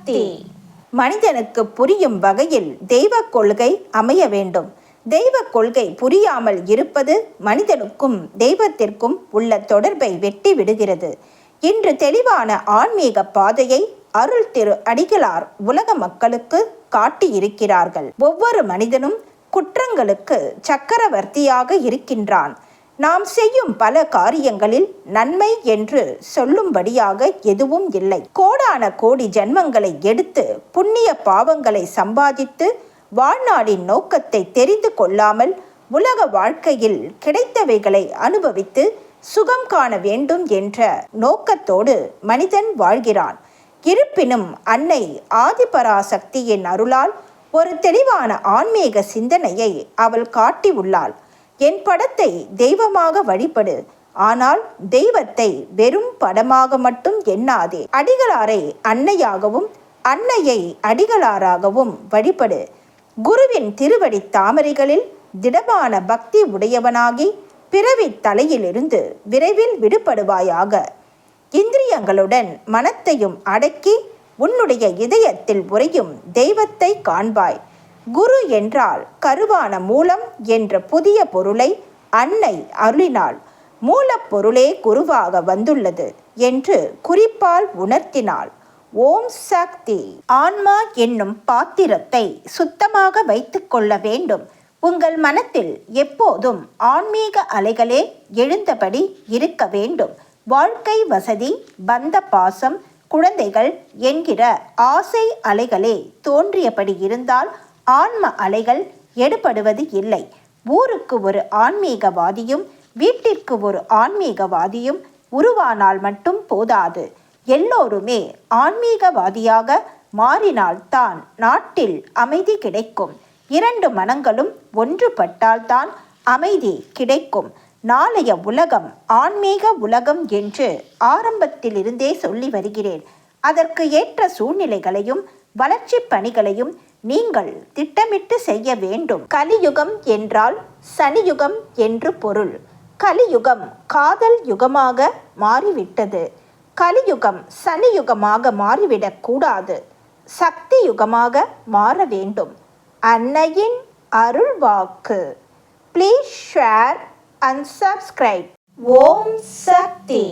சக்தி. மனிதனுக்கு புரியும் வகையில் தெய்வ கொள்கை அமைய வேண்டும். தெய்வ கொள்கை புரியாமல் இருப்பது மனிதனுக்கும் தெய்வத்திற்கும் உள்ள தொடர்பை வெட்டி விடுகிறது. இன்று தெளிவான ஆன்மீக பாதையை அருள் திரு அடிகளார் உலக மக்களுக்கு காட்டியிருக்கிறார்கள். ஒவ்வொரு மனிதனும் குற்றங்களுக்கு சக்கரவர்த்தியாக இருக்கின்றான். நாம் செய்யும் பல காரியங்களில் நன்மை என்று சொல்லும்படியாக எதுவும் இல்லை. கோடான கோடி ஜென்மங்களை எடுத்து புண்ணிய பாவங்களை சம்பாதித்து வாழ்நாளின் நோக்கத்தை தெரிந்து கொள்ளாமல் உலக வாழ்க்கையில் கிடைத்தவைகளை அனுபவித்து சுகம் காண வேண்டும் என்ற நோக்கத்தோடு மனிதன் வாழ்கிறான். இருப்பினும் அன்னை ஆதிபராசக்தியின் அருளால் ஒரு தெளிவான ஆன்மீக சிந்தனையை அவள் காட்டியுள்ளாள். என் படத்தை தெய்வமாக வழிபடு, ஆனால் தெய்வத்தை வெறும் படமாக மட்டும் எண்ணாதே. அடிகளாரை அன்னையாகவும் அன்னையை அடிகளாராகவும் வழிபடு. குருவின் திருவடி தாமரைகளில் திடமான பக்தி உடையவனாகி பிறவி தலையிலிருந்து விரைவில் விடுபடுவாயாக. இந்திரியங்களுடன் மனத்தையும் அடக்கி உன்னுடைய இதயத்தில் உறையும் தெய்வத்தை காண்பாய். குரு என்றால் கருவான மூலம் என்ற புதிய பொருளை அன்னை அருளினாள். மூலப்பொருளே குருவாக வந்துள்ளது என்று குறிப்பால் உணர்த்தினாள். ஓம் சக்தி. ஆன்மா என்னும் பாத்திரத்தை சுத்தமாக வைத்து கொள்ள வேண்டும். உங்கள் மனத்தில் எப்போதும் ஆன்மீக அலைகளே எழுந்தபடி இருக்க வேண்டும். வாழ்க்கை வசதி, பந்த பாசம், குழந்தைகள் என்கிற ஆசை அலைகளே தோன்றியபடி இருந்தால் ஆன்ம அலைகள் எடுபடுவது இல்லை. ஊருக்கு ஒரு ஆன்மீகவாதியும் வீட்டிற்கு ஒரு ஆன்மீகவாதியும் உருவானால் மட்டும் போதாது. எல்லோருமே ஆன்மீகவாதியாக மாறினால்தான் நாட்டில் அமைதி கிடைக்கும். இரண்டு மனங்களும் ஒன்றுபட்டால்தான் அமைதி கிடைக்கும். நாளைய உலகம் ஆன்மீக உலகம் என்று ஆரம்பத்திலிருந்தே சொல்லி வருகிறேன். அதற்கு ஏற்ற சூழ்நிலைகளையும் வளர்ச்சி பணிகளையும் நீங்கள் திட்டமிட்டு செய்ய வேண்டும். கலியுகம் என்றால் சனியுகம் என்று பொருள். கலியுகம் காதல் யுகமாக மாறிவிட்டது. கலியுகம் சனியுகமாக மாறிவிடக் கூடாது. சக்தி யுகமாக மாற வேண்டும். அன்னையின் அருள் வாக்கு. Please share and subscribe. Om Sakthi.